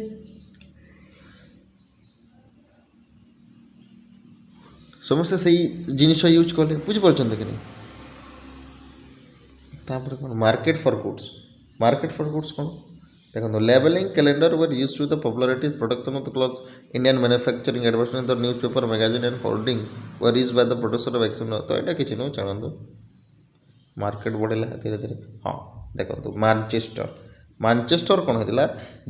समस्ते से जिनिस यूज कले बुझीपार कि नहीं तापर कौन मार्केट फॉर गुड्स कौन देखो labelling calendar were use to the popularity production of the cloths Indian manufacturing advertisement the newspaper magazine and hoarding were use by the producer of action तो यहाँ किसी नुह जानतु मार्केट बढ़ेगा धीरे धीरे हाँ देखो मानचेस्टर कौन होता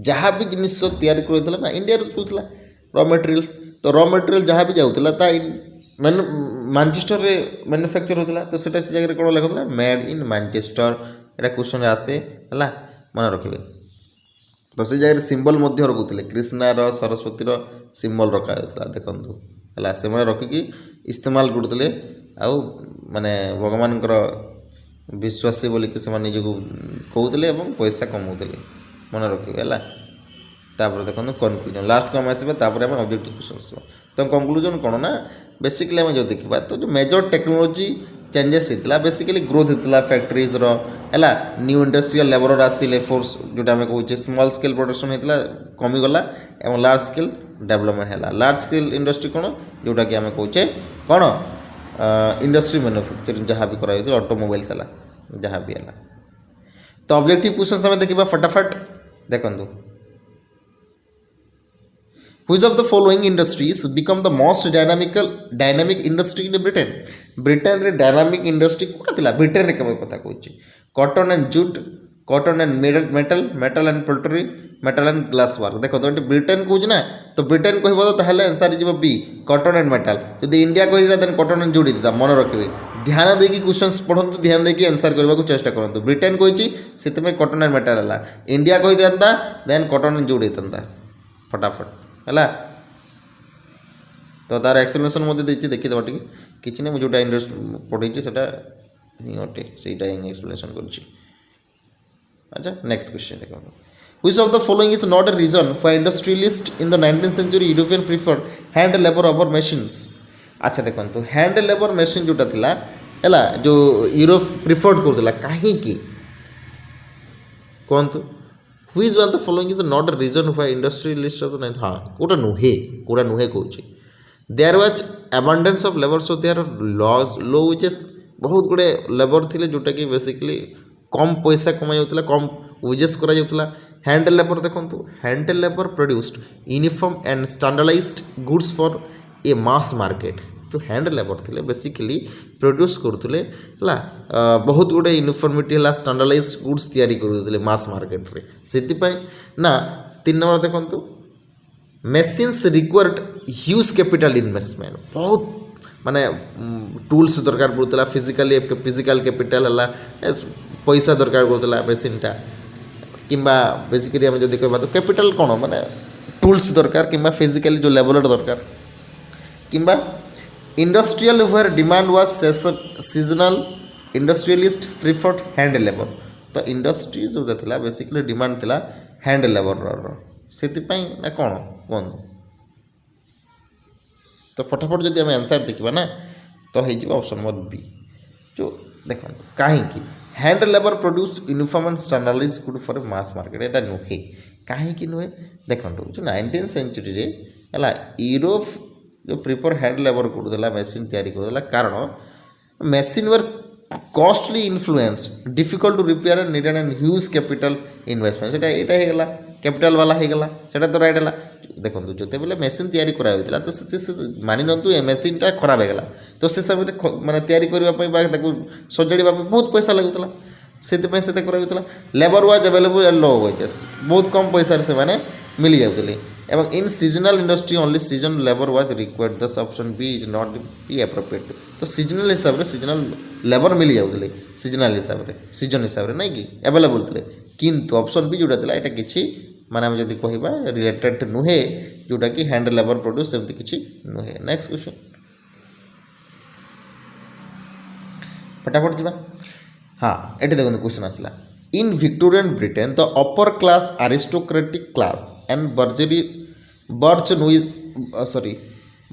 जहाँ भी जिनिस तैयारी कर ना इंडिया चलता रॉ मटेरियल्स तो रॉ मटेरियल जहाँ भी जाऊला मानचेस्टर रे मैन्युफैक्चर होता तो से जगह कौन लिखा मेड इन मानचेस्टर यहाँ क्वेश्चन आसे है मन रखिए तो से जगह सिंबल रखुले कृष्णार सरस्वतीर सिंबल रखा होता देखु है से रखिकी इस्तेमाल करते आउ माने भगवान विश्वासी बोलिक से निजक कहते पैसा कमाऊले मन रखिए है तापर देखो कनक्लूजन लास्ट को आम आसवा तापर आम ऑब्जेक्टिव क्वेश्चन आसवा तो कनक्लूजन कौन ना बेसिकली आम जो देखा तो जो मेजर टेक्नोलोजी चेंजेस होता बेसिकली ग्रोथ होता फैक्ट्रीज है न्यू इंडस्ट्रियल लेबर आसिले फोर्स जोटा आम कहे स्मॉल स्केल प्रोडक्शन होता कमीगला और लार्ज स्केल डेवलपमेंट है लार्ज स्केल इंडस्ट्री कौन जोटा कि आम कहे कौन इंडस्ट्री मैन्युफैक्चरिंग जहाँ भी कराई ऑटोमोबाइल्स है जहाँ भी है तो ऑब्जेक्टिव क्वेश्चन आम देखा फटाफट देखो Which of the following industries become the most dynamic industry in Britain? Britain रे dynamic industry कोटा थिला Britain रे केवल कथा कहूची cotton and jute, cotton and metal and poultry, metal and glass work देखो तो Britain कहूची ना तो Britain कहबो तो ताहले आंसर जीव बी cotton and metal यदि इंडिया कहि दा देन cotton and jute दा मन रखिबे ध्यान देकी क्वेश्चंस पढंतु ध्यान देकी आंसर करबा को चेष्टा करंतु Britain कहूची सेतमे cotton and metal हला इंडिया कहि दांता देन cotton and jute हेतंता फटाफट है तो तार एक्सप्लेनेशन मध्य देखिए टे किसी नहीं जोटा इंडस्ट्री पढ़े से अटे से एक्सप्लेनेशन कर अच्छा नेक्स्ट क्वेश्चन देखो Which of the following is not a reason for industrialists in the 19th century European preferred hand labor over machines? अच्छा देखो तो हैंड लेबर मशीन जोटा थिला है जो यूरोप प्रिफर्ड करथिला कहीं कहतु Which one of the following is not a reason why industrialists of the night हाँ कोटा नुहे कहूँ there was abundance of labor so there are low wages बहुत गुड़े लेबर थे जोटा कि बेसिकली कम पैसा कमाई होता कम वेजेस करा जाउतला हैंड लेबर देखो hand labour produced uniform and standardised goods for a mass market जो हैंड लेबर थे बेसिकली प्रोड्यूस करुले बहुत गुड़े यूनिफॉर्मिटी है स्टैंडर्डाइज गुड्स तैयारी करुले मास मार्केट रे से ना 3 नंबर देखो machines required huge capital investment बहुत माने टूल्स दरकार पड़ूला फिजिकल कैपिटल है पैसा दरकार पड़ूला मेसीनटा किंबा बेसिकली आम जब कह तो कैपिटल कौन माने टूल्स दरकार किंबा फिजिकली जो लेबर दरकार किंबा industrial where demand was seasonal industrialist preferred hand labour तो इंडस्ट्री जो था बेसिकली डिमांड था हैंड लेबर से ना कौन कौन तो फटाफट जब आम आंसर देखा ना तो हो ऑप्शन नंबर बी जो देखो कहीं hand labour produce uniform and standardise good for mass market एटा नुहे कहीं नुहे देखो जो 19th सेंचुरी रे है यूरोप जो प्रिफर हैंड लेबर करूला मेसीन तैयारी करूला कारण machine were costly influenced difficult to repair and needed and huge capital investment से यहाँ कैपिटल वाला होगा से तो रईट है देखो जो बेले मेसीन तैयारी करा तो मानि नियंतु ए मेसीनटा खराब होगा तो से समय माने तैयारी करने सजाड़ा बहुत पैसा लगुला से करा labour was available at low wages बहुत कम पैसा से माने मिल जाते एवं in seasonal industry only season labour was required thus option B is not be appropriate तो सीजनल हिसाब से सीजनल लेबर मिल जाते सीजनल हिसाब से सीजन हिसाब से नहीं कि अवेलेबल थे किंतु ऑप्शन बी जोटा था यहाँ किसी माने हम जब कह रिलेटेड नुहे जोटा कि हैंड लेबर प्रोड्यूस सेमती किसी नुहे नेक्स्ट क्वेश्चन फटाफट जा हाँ ये देखो क्वेश्चन आसला in Victorian Britain the upper class aristocratic class and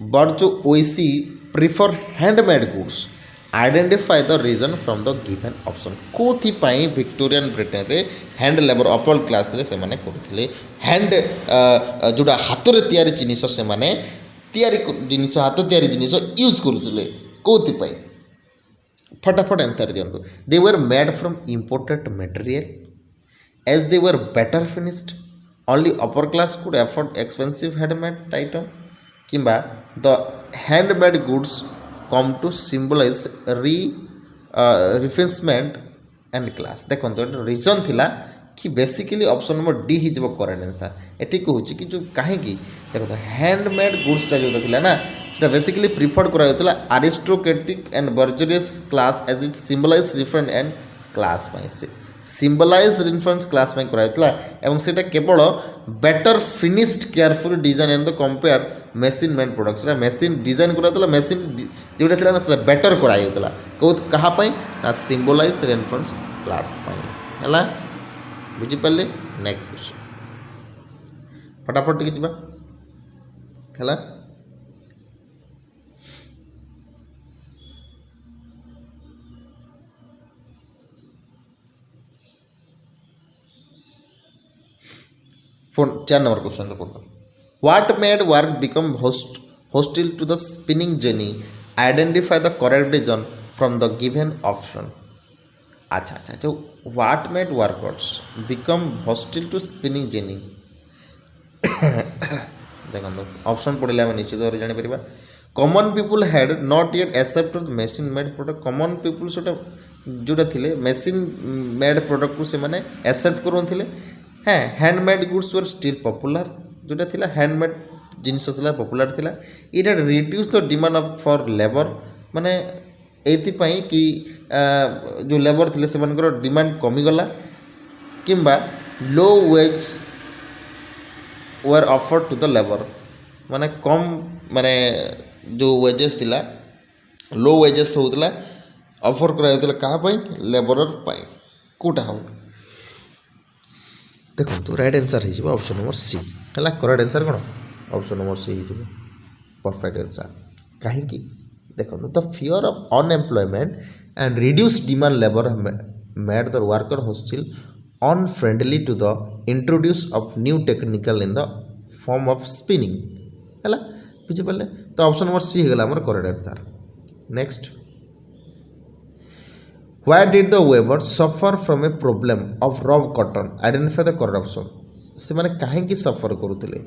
bourgeoisie prefer handmade goods identify the reason from the given option कोथिपाई विक्टोरियन ब्रिटेन रे हैंड लेबर अपर क्लास थे से माने करथिले हैंड जोड़ा हाथ रे तैयारी जिनिस से माने तैयारी जिनिस हाथ तैयारी जिनिस यूज करुथिले कोथिपाई फटाफट आंसर दियंतु they were made from imported material as they were better finished only upper class could afford expensive handmade item किंबा the handmade goods came to symbolise refinement and class देखो रीजन थिला कि basically option number D ही जब correct answer eighty कहूँ कि जो कहीं देखो हैंडमेड गुड्सटा जो था ना बेसिकली प्रिफर्ड करा aristocratic and bourgeois class as it symbolise different and class symbolise different class करा केवल better finished careful design and the compare machine made products machine design करा मेसीन जोटा था ना बेटर कराइला कौ कहाँपाई ना सिम्बलाइज रेफरेंस क्लास है बुझीपारे नेक्स्ट क्वेश्चन फटाफट टिके ଯିବା ହେଲା फोन 4 नंबर क्वेश्चन तो पढ़ो what made work become hostile to the spinning jenny identify the correct reason from the given option अच्छा जो what made workers become hostile to spinning jenny देखो ऑप्शन पढ़ले आम निश्चित भाव जापर common people had not yet accepted machine made product common people जोटा थे मेसीन मेड प्रोडक्ट को से एक्सेप्ट करूँ हाँ handmade goods were still popular जोटा थी हैंडमेड जिनस पॉपुलर थिला it had reduce the demand for labour माने एथिपाई कि जो लेबर थे से डिमांड कमीगला किंबा low wage were offered to the labour माने कम माने जो वेजेस थिला लो वेजेस होता ऑफर कराइला क्या लेबर कौटा हम देखो तो राइट आंसर हो ऑप्शन नंबर सी है करेक्ट आंसर कौन ऑप्शन नंबर सी हो परफेक्ट आंसर कहीं देखो the fear of unemployment and reduce demand labour made the worker hostile unfriendly to the introduce of new technical in the form of spinning है बुझीपारे तो option number C होगा आम correct answer next why did the weaver suffer from a problem of raw cotton identify the correct option से माने कहीं सफर करुले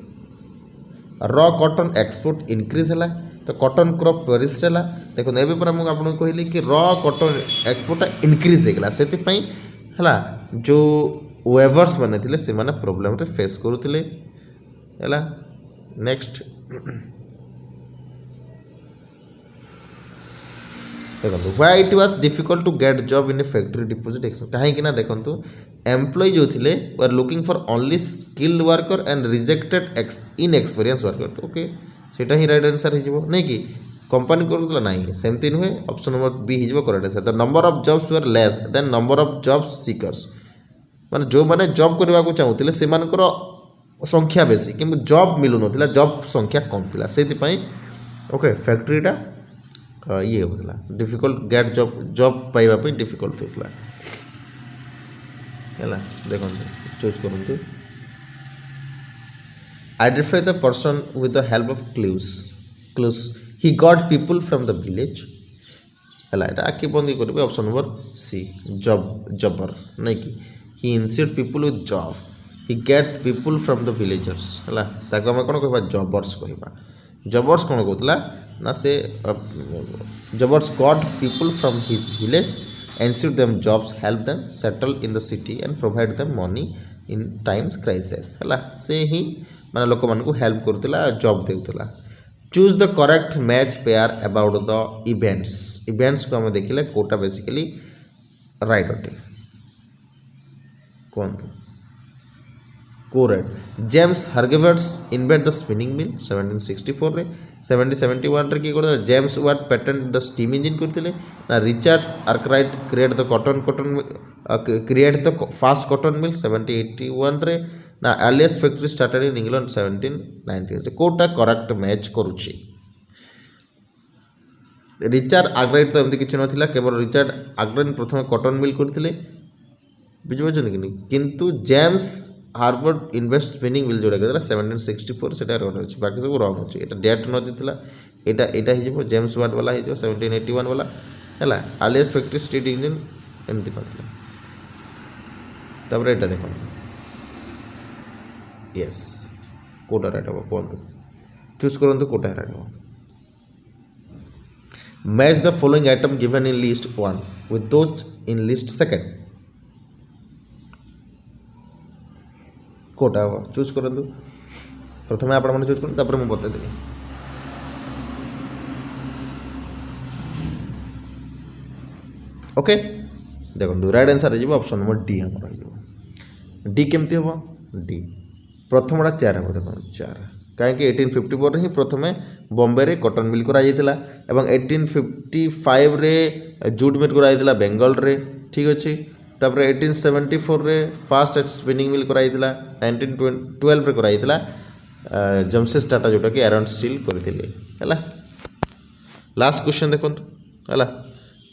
raw cotton export increase है तो कॉटन क्रॉप फ्लोरिश है देखो एवं पर मुझे आपको कहली कि र कॉटन एक्सपोर्टा इनक्रीज होगा से है जो वेवर्स मैंने थे से प्रोब्लेम रे फेस करुले है नेक्स्ट देखो why it was difficult to get job in a factory deposit कहीं ना देखो एम्प्लॉय जो थे were looking for only skilled worker and rejected inexperience worker okay सेटा ही राइट आंसर हो नहीं कि कंपनी करूला ना सेमती नुहे ऑप्शन नंबर बी हो correct answer the number of jobs were less than number of job seekers माने जो माने जॉब करने को चाहूले से संख्या बेसी कि जॉब मिलू ना जॉब संख्या कम थी से ओके फैक्ट्रीटा ये होता डिफिकल्ट गेट जॉब पाइबा डिफिकल्ट होता है देखो चूज करूँ identify the person with the help of clues he got people from the village है आखि बंद करेंगे ऑप्शन नंबर सी जबर नहीं कि he ensured people with job he get people from the villagers है आम कौन कह जबर्स कह जबर्स कौन कहला ना से jobbers got people from his village ensure them jobs help them settle in the city and provide them money in times crisis है से ही माने लोक मानकु हेल्प करुला जॉब देउतला choose the correct match pair about the events को हम देखिले कोटा बेसिकली राइट अटे कौन correct James Hargreaves invent the spinning mill 1764 रे 1771 रे की करदा James Watt patent the steam engine करथिले ना Richards Arkwright create the create the fast cotton mill 1781 रे ना earliest factory started in England 1790 रे कोटा करेक्ट मैच करूची रिचर्ड आर्कराइट तो एमती किछि नथिला केवल रिचर्ड आर्कराइट प्रथम कॉटन मिल करथिले बुझि बजन कि किंतु James Harvard invest spinning mill जोड़ा कहला 1764 से रॉड अच्छी बाकी सब रंग अच्छे ये डेट न देता यहाँ हो जेम्स वाट वाला हो 1781 वाला है आलियस फैक्ट्री स्टीट इंजन एमती ना तापर यहाँ देखो यस कोटा राइट हम कहतु चूज करूँ कोटा राइट हम match the following item given in list 1 with those in list 2 कोटा हम चूज करूँ प्रथम आप चूज कर मुझे बतादेवी ओके देखो राइट आंसर हो ऑप्शन नंबर डी हम डी केमती हम डी प्रथमटा 4 हम देखो 4 कहीं 1854 ही प्रथम बॉम्बे रे कॉटन मिल कर 1855 रे जूट मिल कर बेंगल रे ठीक अच्छे तापर 1874 रे फास्ट स्पिनिंग मिल कर 1912 रे कर जमशेद टाटा जोटा कि आयरन स्टील करते है लास्ट क्वेश्चन देखो है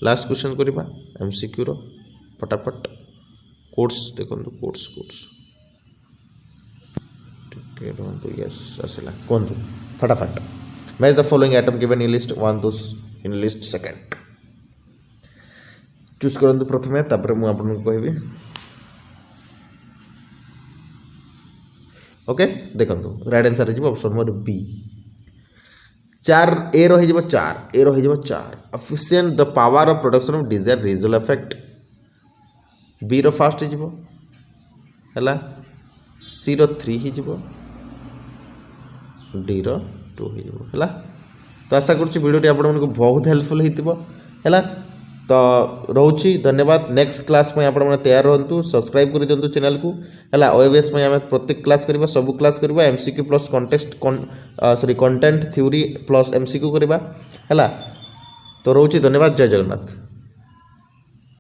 लास्ट क्वेश्चन करवा एमसीक्यू रो फटाफट कोड्स देखो कोड्स यस आसला कहतु फटाफट match the following item given in list 1 those in list 2 choose करूँ प्रथम तापर मुझे आपको कहबी ओके देखो राइट आंसर हो ऑप्शन नंबर बी 4 ए रही 4 ए रही 4 efficient the power of production of desire result effect B रो फास्ट हो है सी रो 3 हो डी रो 2 हो तो आशा करुँच वीडियोटी आपको बहुत हेल्पफुल होता है तो रोची धन्यवाद नेक्स्ट क्लास में आप तैयार रहतु सब्सक्राइब कर दिंतु चैनल को है ओएबीएस में आम प्रत्येक क्लास करवा सब क्लास करवा MCQ plus context sorry content theory plus MCQ करवा है तो रोची धन्यवाद जय जगन्नाथ।